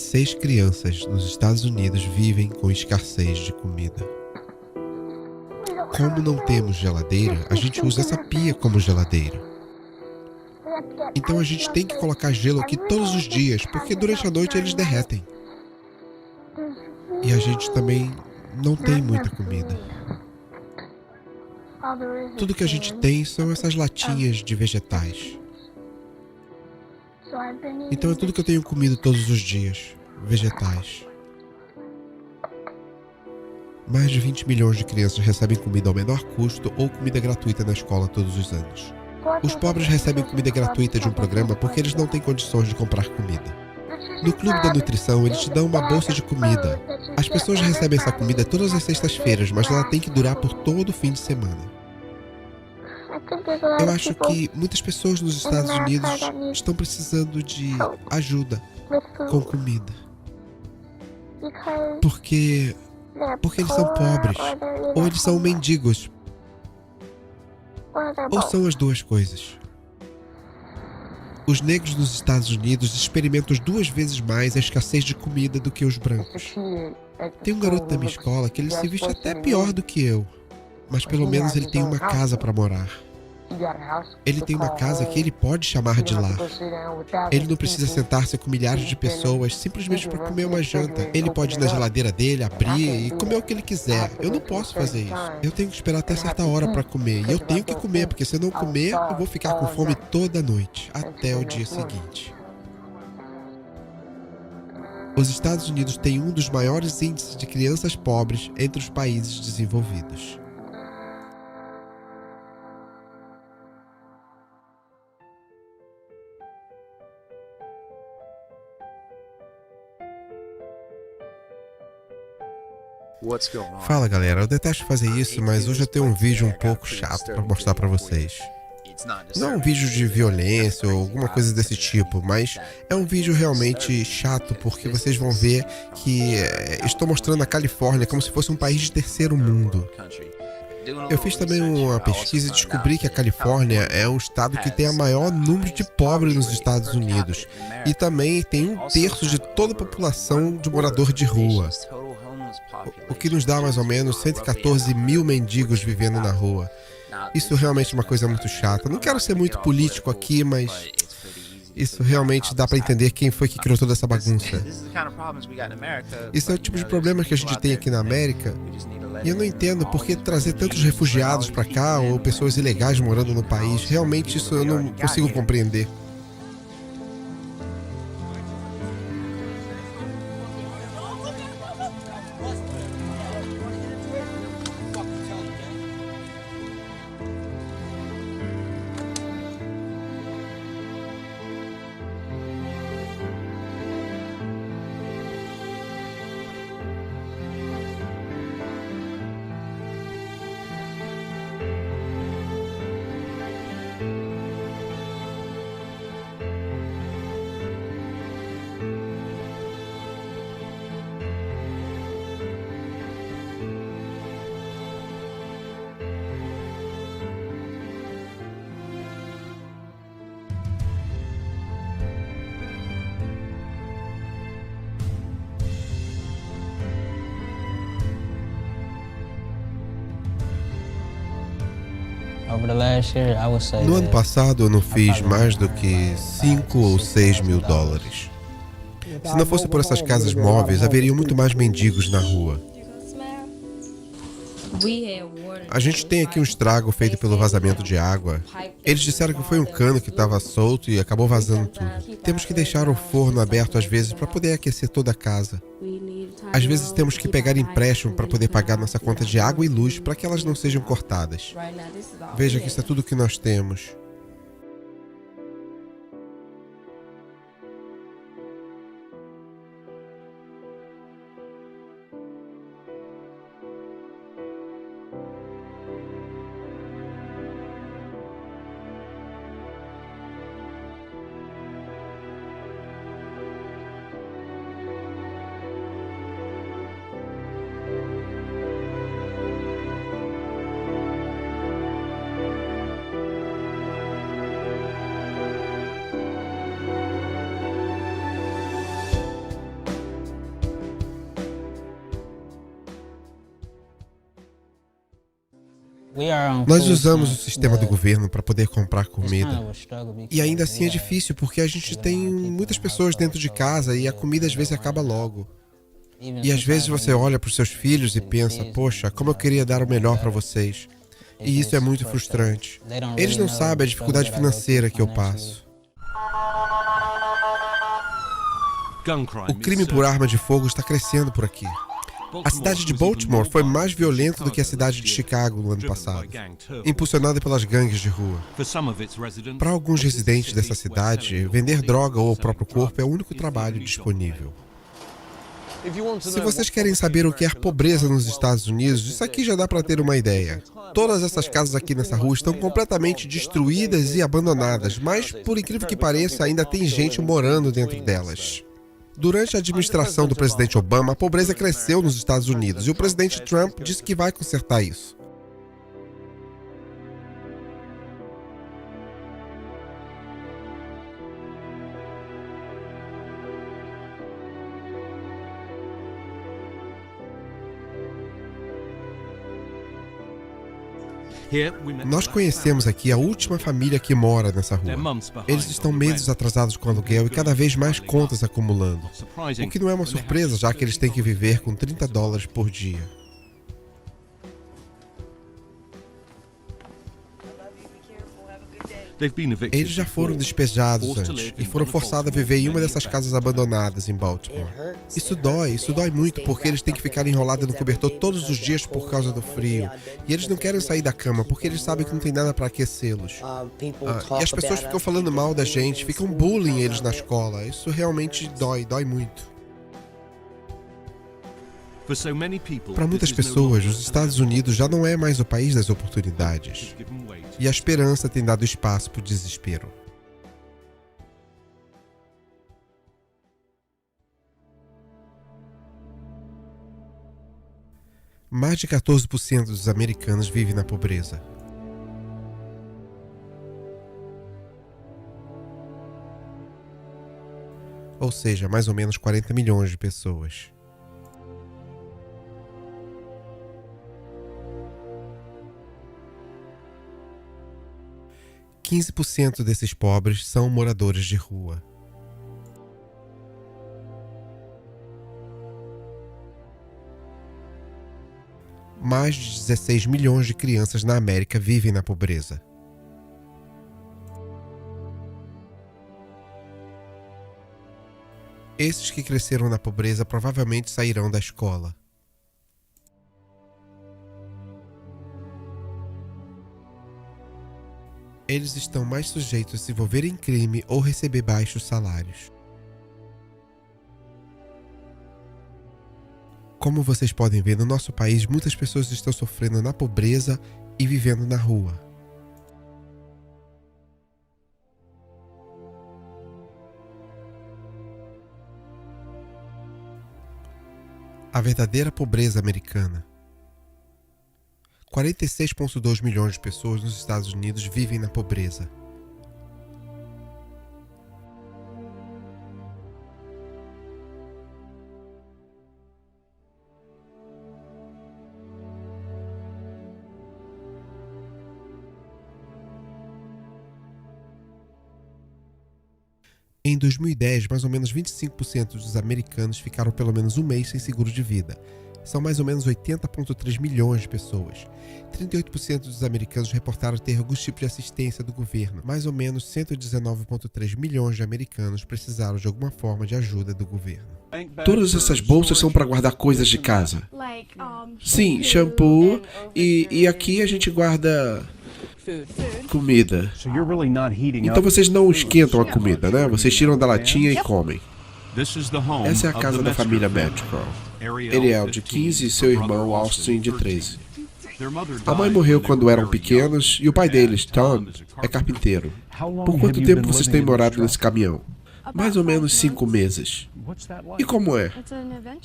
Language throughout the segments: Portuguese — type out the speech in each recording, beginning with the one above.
6 crianças nos Estados Unidos vivem com escassez de comida. Como não temos geladeira, a gente usa essa pia como geladeira. Então a gente tem que colocar gelo aqui todos os dias, porque durante a noite eles derretem. E a gente também não tem muita comida. Tudo que a gente tem são essas latinhas de vegetais. Então é tudo que eu tenho comido todos os dias, vegetais. Mais de 20 milhões de crianças recebem comida ao menor custo ou comida gratuita na escola todos os anos. Os pobres recebem comida gratuita de um programa porque eles não têm condições de comprar comida. No Clube da Nutrição, eles te dão uma bolsa de comida. As pessoas recebem essa comida todas as sextas-feiras, mas ela tem que durar por todo o fim de semana. Eu acho que muitas pessoas nos Estados Unidos estão precisando de ajuda com comida. Porque eles são pobres, ou eles são mendigos, ou são as duas coisas. Os negros nos Estados Unidos experimentam 2 vezes mais a escassez de comida do que os brancos. Tem um garoto da minha escola que ele se veste até pior do que eu, mas pelo menos ele tem uma casa para morar. Ele tem uma casa que ele pode chamar de lar. Ele não precisa sentar-se com milhares de pessoas simplesmente para comer uma janta. Ele pode ir na geladeira dele, abrir e comer o que ele quiser. Eu não posso fazer isso. Eu tenho que esperar até certa hora para comer. E eu tenho que comer, porque se eu não comer, eu vou ficar com fome toda noite, até o dia seguinte. Os Estados Unidos têm um dos maiores índices de crianças pobres entre os países desenvolvidos. Fala galera, eu detesto fazer isso, mas hoje eu tenho um vídeo um pouco chato para mostrar para vocês. Não é um vídeo de violência ou alguma coisa desse tipo, mas é um vídeo realmente chato porque vocês vão ver que estou mostrando a Califórnia como se fosse um país de terceiro mundo. Eu fiz também uma pesquisa e descobri que a Califórnia é um estado que tem o maior número de pobres nos Estados Unidos e também tem 1/3 de toda a população de morador de rua. O que nos dá mais ou menos 114 mil mendigos vivendo na rua. Isso realmente é uma coisa muito chata. Não quero ser muito político aqui, mas isso realmente dá para entender quem foi que criou toda essa bagunça. Isso é o tipo de problema que a gente tem aqui na América. E eu não entendo por que trazer tantos refugiados para cá ou pessoas ilegais morando no país. Realmente isso eu não consigo compreender. No ano passado eu não fiz mais do que 5 ou 6 mil dólares. Se não fosse por essas casas móveis, haveriam muito mais mendigos na rua. A gente tem aqui um estrago feito pelo vazamento de água. Eles disseram que foi um cano que estava solto e acabou vazando tudo. Temos que deixar o forno aberto às vezes para poder aquecer toda a casa. Às vezes temos que pegar empréstimo para poder pagar nossa conta de água e luz para que elas não sejam cortadas. Veja que isso é tudo que nós temos. Nós usamos o sistema do governo para poder comprar comida. E ainda assim é difícil, porque a gente tem muitas pessoas dentro de casa e a comida às vezes acaba logo. E às vezes você olha para os seus filhos e pensa, poxa, como eu queria dar o melhor para vocês. E isso é muito frustrante. Eles não sabem a dificuldade financeira que eu passo. O crime por arma de fogo está crescendo por aqui. A cidade de Baltimore foi mais violenta do que a cidade de Chicago no ano passado, impulsionada pelas gangues de rua. Para alguns residentes dessa cidade, vender droga ou o próprio corpo é o único trabalho disponível. Se vocês querem saber o que é pobreza nos Estados Unidos, isso aqui já dá para ter uma ideia. Todas essas casas aqui nessa rua estão completamente destruídas e abandonadas, mas, por incrível que pareça, ainda tem gente morando dentro delas. Durante a administração do presidente Obama, a pobreza cresceu nos Estados Unidos e o presidente Trump disse que vai consertar isso. Nós conhecemos aqui a última família que mora nessa rua. Eles estão meses atrasados com o aluguel e cada vez mais contas acumulando. O que não é uma surpresa, já que eles têm que viver com $30 por dia. Eles já foram despejados antes e foram forçados a viver em uma dessas casas abandonadas em Baltimore. Isso dói muito porque eles têm que ficar enrolados no cobertor todos os dias por causa do frio. E eles não querem sair da cama porque eles sabem que não tem nada para aquecê-los. E as pessoas ficam falando mal da gente, ficam bullying eles na escola. Isso realmente dói muito. Para muitas pessoas, os Estados Unidos já não é mais o país das oportunidades. E a esperança tem dado espaço para o desespero. Mais de 14% dos americanos vivem na pobreza. Ou seja, mais ou menos 40 milhões de pessoas. – 15% desses pobres são moradores de rua. Mais de 16 milhões de crianças na América vivem na pobreza. Esses que cresceram na pobreza provavelmente sairão da escola. Eles estão mais sujeitos a se envolver em crime ou receber baixos salários. Como vocês podem ver, no nosso país, muitas pessoas estão sofrendo na pobreza e vivendo na rua. A verdadeira pobreza americana. 46,2 milhões de pessoas nos Estados Unidos vivem na pobreza. Em 2010, mais ou menos 25% dos americanos ficaram pelo menos um mês sem seguro de vida. São mais ou menos 80,3 milhões de pessoas. 38% dos americanos reportaram ter algum tipo de assistência do governo. Mais ou menos 119,3 milhões de americanos precisaram de alguma forma de ajuda do governo. Todas essas bolsas são para guardar coisas de casa. Sim, shampoo e aqui a gente guarda comida. Então vocês não esquentam a comida, né? Vocês tiram da latinha e comem. Essa é a casa da família Metcalf. Ariel, de 15, e seu irmão Austin, de 13. A mãe morreu quando eram pequenos e o pai deles, Tom, é carpinteiro. Por quanto tempo vocês têm morado nesse caminhão? Mais ou menos 5 meses. E como é?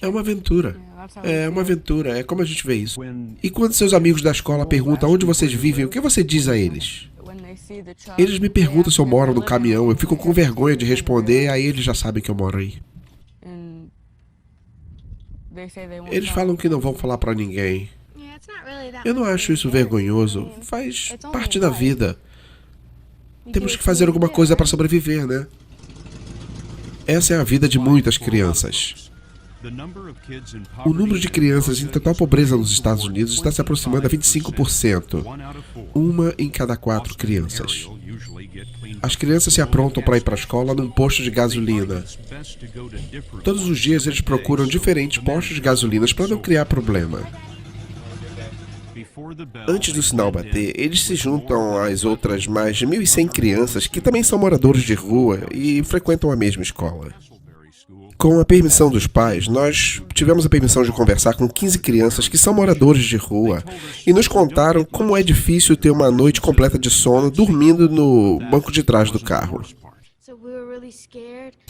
É uma aventura. É uma aventura, é como a gente vê isso. E quando seus amigos da escola perguntam onde vocês vivem, o que você diz a eles? Eles me perguntam se eu moro no caminhão, eu fico com vergonha de responder, aí eles já sabem que eu moro aí. Eles falam que não vão falar pra ninguém. Eu não acho isso vergonhoso. Faz parte da vida. Temos que fazer alguma coisa para sobreviver, né? Essa é a vida de muitas crianças. O número de crianças em total pobreza nos Estados Unidos está se aproximando a 25%. Uma em cada 4 crianças. As crianças se aprontam para ir para a escola num posto de gasolina. Todos os dias eles procuram diferentes postos de gasolina para não criar problema. Antes do sinal bater, eles se juntam às outras mais de 1.100 crianças que também são moradores de rua e frequentam a mesma escola. Com a permissão dos pais, nós tivemos a permissão de conversar com 15 crianças que são moradores de rua e nos contaram como é difícil ter uma noite completa de sono dormindo no banco de trás do carro.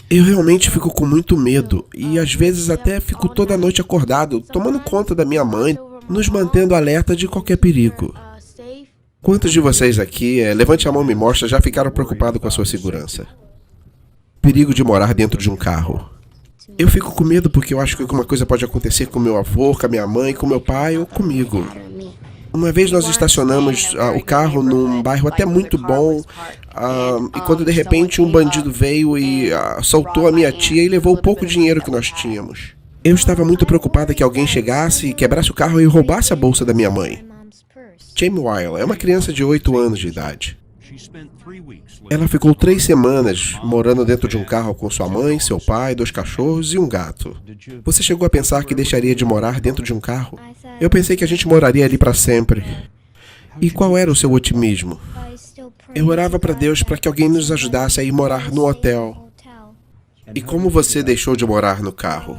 Eu realmente fico com muito medo e às vezes até fico toda noite acordado, tomando conta da minha mãe, nos mantendo alerta de qualquer perigo. Quantos de vocês aqui, levante a mão e me mostra, já ficaram preocupados com a sua segurança? Perigo de morar dentro de um carro. Eu fico com medo porque eu acho que alguma coisa pode acontecer com meu avô, com a minha mãe, com meu pai ou comigo. Uma vez nós estacionamos o carro num bairro até muito bom e quando de repente um bandido veio e assaltou a minha tia e levou o pouco dinheiro que nós tínhamos. Eu estava muito preocupada que alguém chegasse, quebrasse o carro e roubasse a bolsa da minha mãe. Jamie Weil é uma criança de 8 anos de idade. Ela ficou 3 semanas morando dentro de um carro com sua mãe, seu pai, 2 cachorros e um gato. Você chegou a pensar que deixaria de morar dentro de um carro? Eu pensei que a gente moraria ali para sempre. E qual era o seu otimismo? Eu orava para Deus para que alguém nos ajudasse a ir morar no hotel. E como você deixou de morar no carro?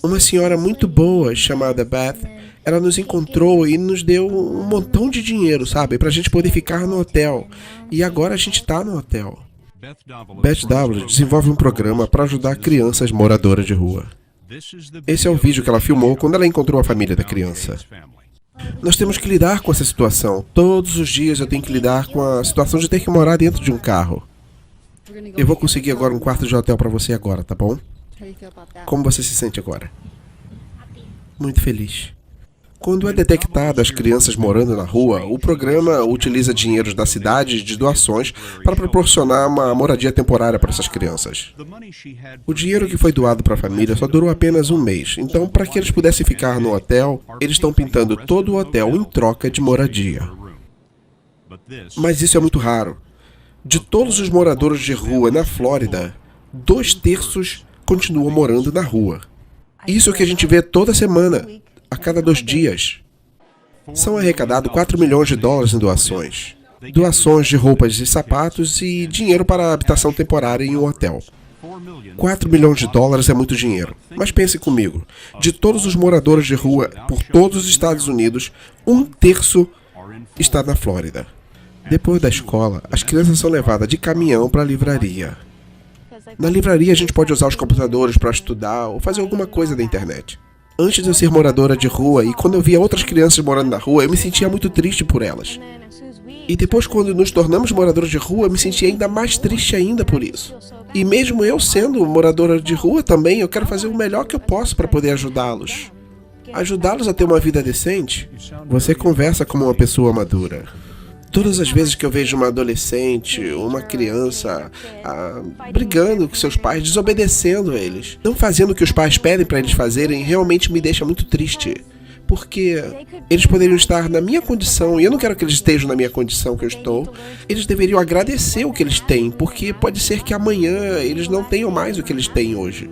Uma senhora muito boa chamada Beth, ela nos encontrou e nos deu um montão de dinheiro, sabe? Pra gente poder ficar no hotel. E agora a gente tá no hotel. Beth W. desenvolve um programa para ajudar crianças moradoras de rua. Esse é o vídeo que ela filmou quando ela encontrou a família da criança. Nós temos que lidar com essa situação. Todos os dias eu tenho que lidar com a situação de ter que morar dentro de um carro. Eu vou conseguir agora um quarto de hotel para você agora, tá bom? Como você se sente agora? Muito feliz. Quando é detectado as crianças morando na rua, o programa utiliza dinheiros da cidade de doações para proporcionar uma moradia temporária para essas crianças. O dinheiro que foi doado para a família só durou apenas um mês, então para que eles pudessem ficar no hotel, eles estão pintando todo o hotel em troca de moradia. Mas isso é muito raro. De todos os moradores de rua na Flórida, 2/3 continuam morando na rua. Isso é o que a gente vê toda semana, a cada 2 dias. São arrecadados $4 milhões em doações. Doações de roupas e sapatos e dinheiro para a habitação temporária em um hotel. $4 milhões é muito dinheiro. Mas pense comigo, de todos os moradores de rua por todos os Estados Unidos, 1/3 está na Flórida. Depois da escola, as crianças são levadas de caminhão para a livraria. Na livraria a gente pode usar os computadores para estudar ou fazer alguma coisa da internet. Antes de eu ser moradora de rua e quando eu via outras crianças morando na rua, eu me sentia muito triste por elas. E depois, quando nos tornamos moradores de rua, eu me sentia ainda mais triste ainda por isso. E mesmo eu sendo moradora de rua também, eu quero fazer o melhor que eu posso para poder ajudá-los. Ajudá-los a ter uma vida decente. Você conversa como uma pessoa madura. Todas as vezes que eu vejo uma adolescente, uma criança brigando com seus pais, desobedecendo a eles, não fazendo o que os pais pedem para eles fazerem, realmente me deixa muito triste. Porque eles poderiam estar na minha condição, e eu não quero que eles estejam na minha condição que eu estou. Eles deveriam agradecer o que eles têm, porque pode ser que amanhã eles não tenham mais o que eles têm hoje.